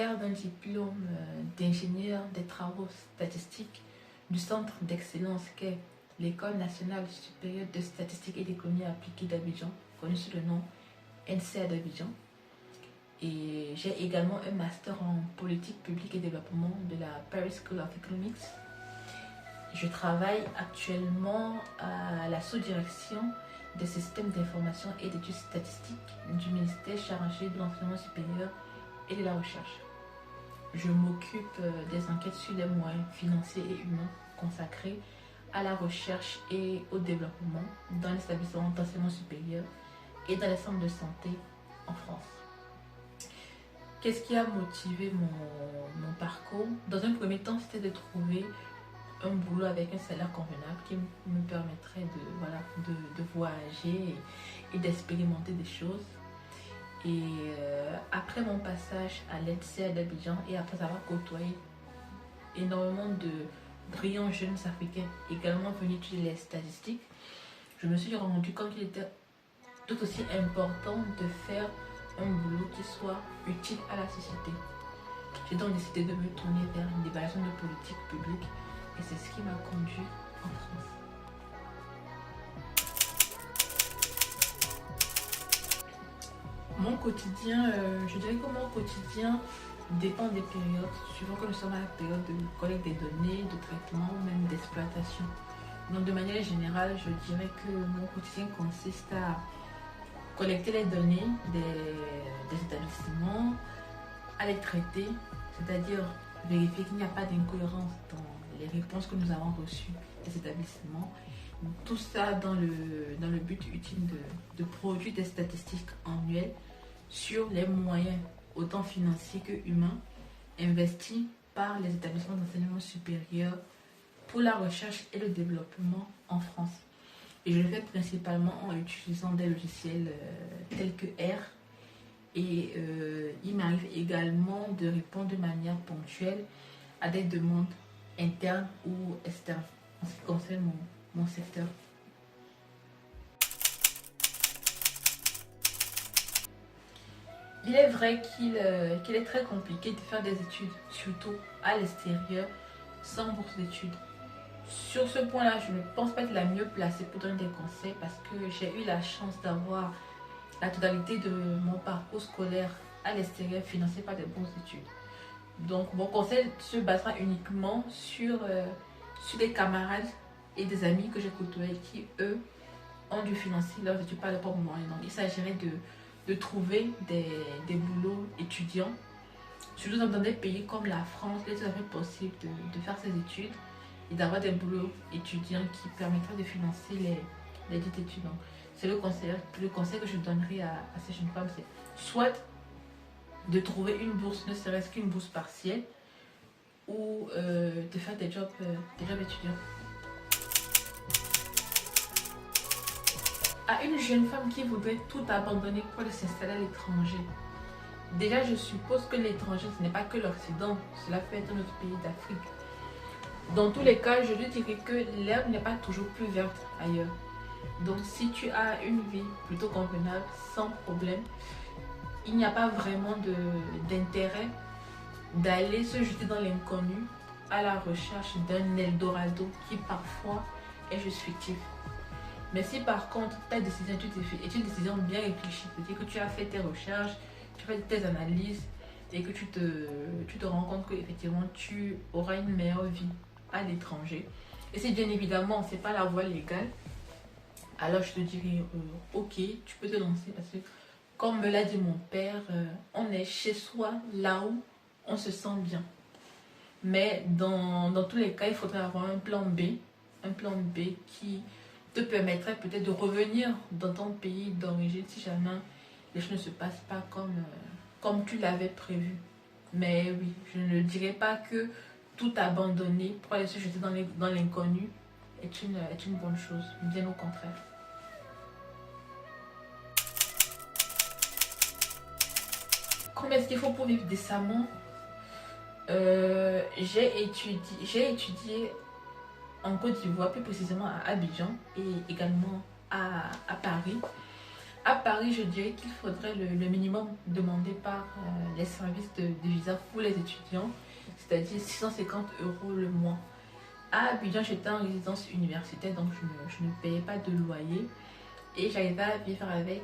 titulaire d'un diplôme d'ingénieur des travaux statistiques du Centre d'excellence qu'est l'École nationale supérieure de statistique et d'économie appliquée d'Abidjan, connue sous le nom NCA d'Abidjan. Et j'ai également un master en politique publique et développement de la Paris School of Economics. Je travaille actuellement à la sous-direction des systèmes d'information et d'études statistiques du ministère chargé de l'enseignement supérieur et de la recherche. Je m'occupe des enquêtes sur les moyens financiers et humains consacrés à la recherche et au développement dans les établissements d'enseignement supérieur et dans les centres de santé en France. Qu'est-ce qui a motivé mon parcours? Dans un premier temps, c'était de trouver un boulot avec un salaire convenable qui me permettrait de voyager et d'expérimenter des choses. Et après mon passage à l'NCA d'Abidjan et après avoir côtoyé énormément de brillants jeunes africains également venus étudier les statistiques, je me suis rendu compte qu'il était tout aussi important de faire un boulot qui soit utile à la société. J'ai donc décidé de me tourner vers une évaluation de politique publique et c'est ce qui m'a conduit en France. Mon quotidien, je dirais que mon quotidien dépend des périodes, suivant que nous sommes à la période de collecte des données, de traitement ou même d'exploitation. Donc de manière générale, je dirais que mon quotidien consiste à collecter les données des établissements, à les traiter, c'est-à-dire vérifier qu'il n'y a pas d'incohérence dans les réponses que nous avons reçues des établissements. Tout ça dans le but utile de produire des statistiques annuelles sur les moyens, autant financiers que humains, investis par les établissements d'enseignement supérieur pour la recherche et le développement en France. Et je le fais principalement en utilisant des logiciels tels que R. Et il m'arrive également de répondre de manière ponctuelle à des demandes internes ou externes en ce qui concerne mon secteur. Il est vrai qu'il est très compliqué de faire des études, surtout à l'extérieur, sans bourse d'études. Sur ce point-là, je ne pense pas être la mieux placée pour donner des conseils parce que j'ai eu la chance d'avoir la totalité de mon parcours scolaire à l'extérieur financé par des bourses d'études. Donc mon conseil se basera uniquement sur des camarades et des amis que j'ai côtoyés qui, eux, ont dû financer leurs études par leurs propres moyens. Donc il s'agirait de trouver des boulots étudiants, surtout dans des pays comme la France, il est tout à fait possible de faire ses études et d'avoir des boulots étudiants qui permettraient de financer les dites études. Donc, c'est le conseil que je donnerai à ces jeunes femmes, c'est soit de trouver une bourse, ne serait-ce qu'une bourse partielle, ou de faire des jobs étudiants. À une jeune femme qui voudrait tout abandonner pour aller s'installer à l'étranger, déjà je suppose que l'étranger ce n'est pas que l'Occident, cela peut être un autre pays d'Afrique. Dans tous les cas, je lui dirais que l'herbe n'est pas toujours plus verte ailleurs. Donc si tu as une vie plutôt convenable, sans problème, il n'y a pas vraiment d'intérêt d'aller se jeter dans l'inconnu à la recherche d'un Eldorado qui parfois est juste fictif. Mais si par contre ta décision est une décision bien réfléchie, c'est-à-dire que tu as fait tes recherches, tu fais tes analyses et que tu te rends compte qu'effectivement tu auras une meilleure vie à l'étranger, et si bien évidemment c'est pas la voie légale, alors je te dirais ok, tu peux te lancer parce que comme me l'a dit mon père, on est chez soi là où on se sent bien. Mais dans tous les cas, il faudrait avoir un plan B qui te permettrait peut-être de revenir dans ton pays d'origine si jamais les choses ne se passent pas comme tu l'avais prévu. Mais oui, je ne dirais pas que tout abandonner pour aller se jeter dans l'inconnu est une bonne chose, bien au contraire. Combien est-ce qu'il faut pour vivre décemment? J'ai étudié en Côte d'Ivoire, plus précisément à Abidjan et également à Paris. À Paris, je dirais qu'il faudrait le minimum demandé par les services de visa pour les étudiants, c'est-à-dire 650 € le mois. À Abidjan, j'étais en résidence universitaire, donc je ne payais pas de loyer et j'arrivais à vivre avec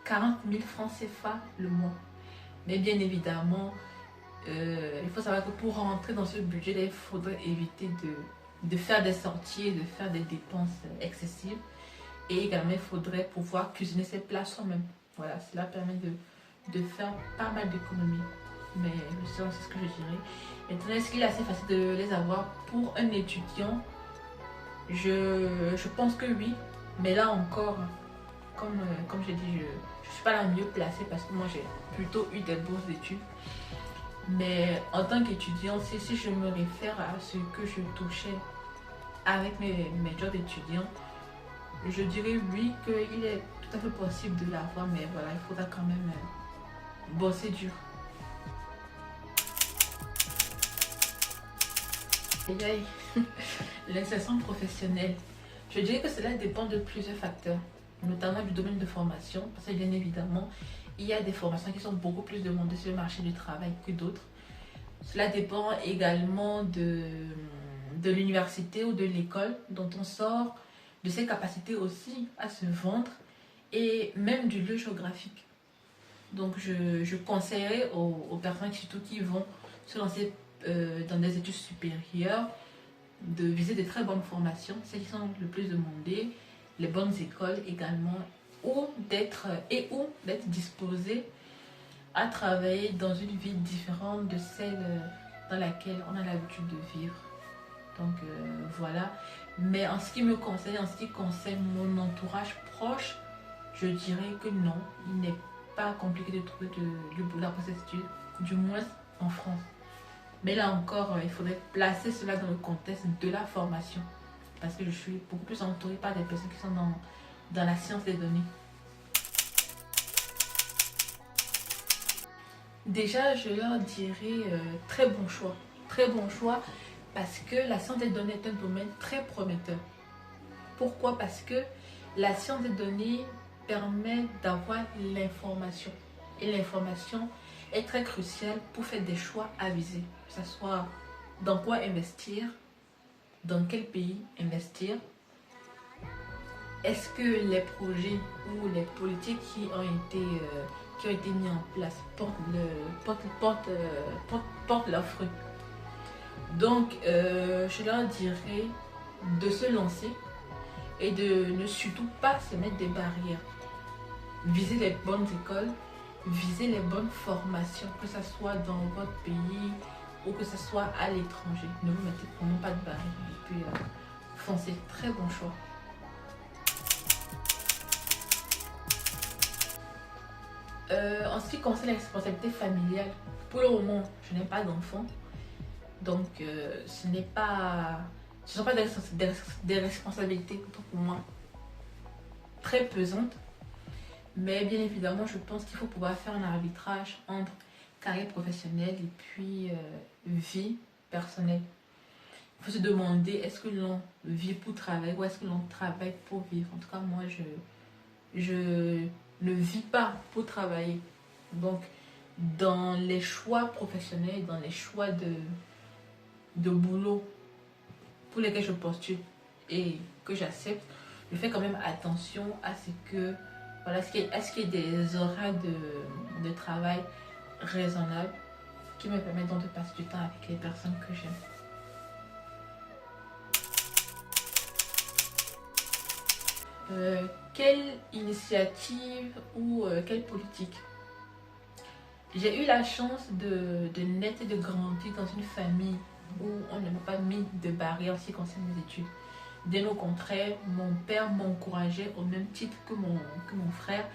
40 000 francs CFA le mois. Mais bien évidemment, il faut savoir que pour rentrer dans ce budget, il faudrait éviter de faire des sorties, de faire des dépenses excessives. Et également, il faudrait pouvoir cuisiner ses plats soi-même. Voilà, cela permet de faire pas mal d'économies. Mais c'est ce que je dirais. Maintenant, est-ce qu'il est assez facile de les avoir pour un étudiant? Je pense que oui. Mais là encore, comme j'ai dit, je ne suis pas la mieux placée parce que moi, j'ai plutôt eu des bourses d'études. Mais en tant qu'étudiant, si je me réfère à ce que je touchais avec mes jobs d'étudiant, je dirais oui qu'il est tout à fait possible de l'avoir, mais voilà, il faudra quand même bosser dur. L'insertion professionnelle. Je dirais que cela dépend de plusieurs facteurs, notamment du domaine de formation, parce que bien évidemment, il y a des formations qui sont beaucoup plus demandées sur le marché du travail que d'autres. Cela dépend également de l'université ou de l'école dont on sort, de ses capacités aussi à se vendre et même du lieu géographique. Donc je conseillerais aux personnes surtout qui vont se lancer dans des études supérieures de viser de très bonnes formations, celles qui sont le plus demandées, les bonnes écoles également, ou d'être disposé à travailler dans une ville différente de celle dans laquelle on a l'habitude de vivre. Donc voilà. Mais en ce qui me concerne, en ce qui concerne mon entourage proche, je dirais que non, il n'est pas compliqué de trouver du boulot après cette étude, du moins en France. Mais là encore, il faudrait placer cela dans le contexte de la formation. Parce que je suis beaucoup plus entourée par des personnes qui sont dans la science des données. Déjà, je leur dirais très bon choix. Très bon choix parce que la science des données est un domaine très prometteur. Pourquoi? Parce que la science des données permet d'avoir l'information. Et l'information est très cruciale pour faire des choix avisés. Que ce soit dans quoi investir, dans quel pays investir. Est-ce que les projets ou les politiques qui ont été mis en place portent leurs fruits. Donc, je leur dirais de se lancer et de ne surtout pas se mettre des barrières. Viser les bonnes écoles, viser les bonnes formations, que ce soit dans votre pays ou que ce soit à l'étranger. Ne vous mettez vraiment pas de barrières et puis foncez. Très bon choix. En ce qui concerne la responsabilité familiale, pour le moment, je n'ai pas d'enfant. Donc, ce ne sont pas des responsabilités pour moi très pesantes. Mais bien évidemment, je pense qu'il faut pouvoir faire un arbitrage entre carrière professionnelle et puis vie personnelle. Il faut se demander, est-ce que l'on vit pour travailler ou est-ce que l'on travaille pour vivre? En tout cas, moi, je ne vis pas pour travailler. Donc, dans les choix professionnels, dans les choix de boulot pour lesquels je postule et que j'accepte, je fais quand même attention à ce que, voilà, à ce qu'il y ait des horaires de travail raisonnables qui me permettent donc de passer du temps avec les personnes que j'aime. Quelle initiative ou quelle politique? J'ai eu la chance de naître et de grandir dans une famille où on ne m'a pas mis de barrière en ce qui concerne les études. Bien au contraire, mon père m'encourageait au même titre que mon frère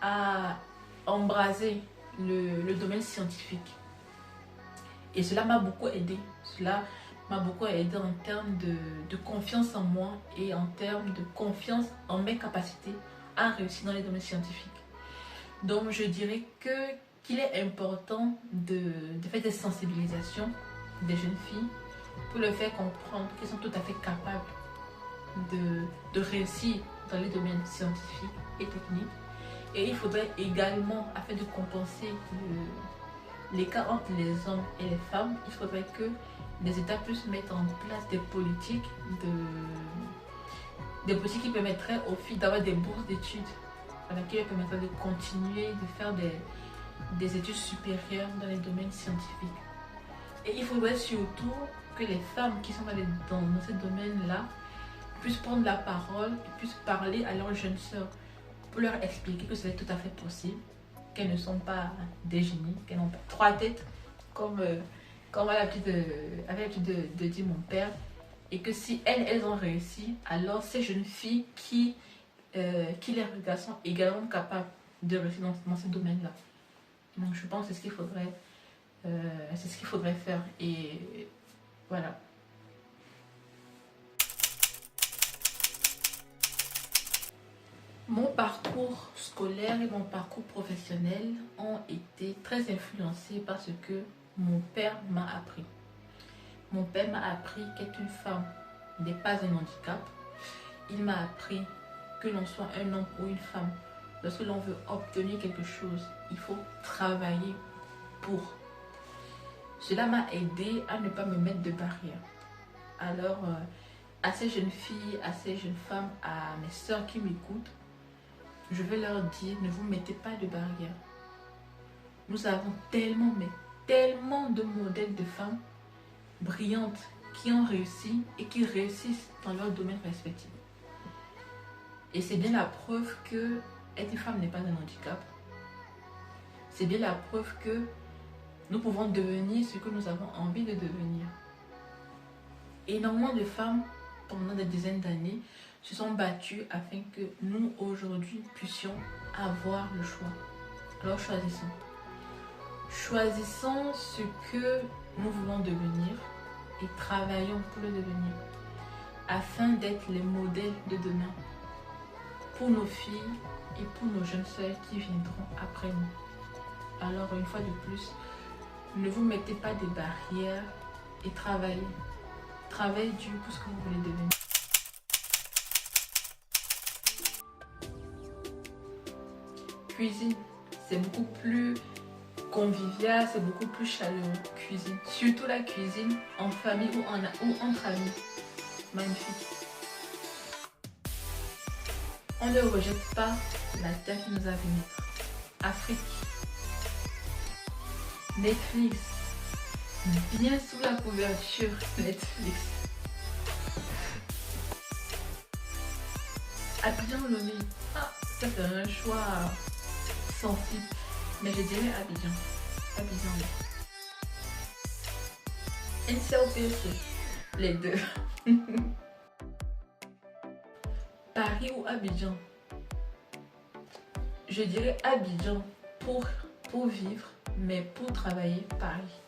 à embraser le domaine scientifique. Et cela m'a beaucoup aidé. Cela m'a beaucoup aidé en termes de confiance en moi et en termes de confiance en mes capacités à réussir dans les domaines scientifiques. Donc je dirais qu'il est important de faire des sensibilisations des jeunes filles pour leur faire comprendre qu'elles sont tout à fait capables de réussir dans les domaines scientifiques et techniques. Et il faudrait également, afin de compenser l'écart entre les hommes et les femmes, il faudrait que les États puissent mettre en place des politiques qui permettraient aux filles d'avoir des bourses d'études, voilà, qui leur permettraient de continuer de faire des études supérieures dans les domaines scientifiques. Et il faudrait surtout que les femmes qui sont dans ces domaines-là puissent prendre la parole et puissent parler à leurs jeunes sœurs pour leur expliquer que c'est tout à fait possible, qu'elles ne sont pas des génies, qu'elles n'ont pas trois têtes, comme avait l'habitude de dire mon père, et que si elles ont réussi, alors ces jeunes filles qui les regardent sont également capables de réussir dans ces domaines-là. Donc je pense que c'est ce qu'il faudrait faire. Et voilà. Mon parcours scolaire et mon parcours professionnel ont été très influencés par ce que mon père m'a appris. Mon père m'a appris qu'être une femme n'est pas un handicap. Il m'a appris que l'on soit un homme ou une femme. Lorsque l'on veut obtenir quelque chose, il faut travailler pour. Cela m'a aidé à ne pas me mettre de barrières. Alors, à ces jeunes filles, à ces jeunes femmes, à mes soeurs qui m'écoutent, je vais leur dire, ne vous mettez pas de barrières. Nous avons tellement, mais tellement de modèles de femmes brillantes qui ont réussi et qui réussissent dans leur domaine respectif. Et c'est bien la preuve que être une femme n'est pas un handicap. C'est bien la preuve que nous pouvons devenir ce que nous avons envie de devenir. Énormément de femmes, pendant des dizaines d'années, se sont battues afin que nous, aujourd'hui, puissions avoir le choix. Alors choisissons. Choisissons ce que nous voulons devenir et travaillons pour le devenir, afin d'être les modèles de demain pour nos filles et pour nos jeunes sœurs qui viendront après nous. Alors une fois de plus, ne vous mettez pas des barrières et travaillez. Travaillez dur pour ce que vous voulez devenir. Cuisine, c'est beaucoup plus convivial, c'est beaucoup plus chaleureux. Cuisine, surtout la cuisine en famille ou entre amis. Magnifique. On ne rejette pas la terre qui nous a vu naître. Afrique. Netflix. Bien sous la couverture Netflix. Abidjan Lomé. Ah, ça c'est un choix sensible. Mais je dirais Abidjan. Abidjan, oui. NCOPC. Les deux. Paris ou Abidjan? Je dirais Abidjan pour vivre, mais pour travailler, Paris.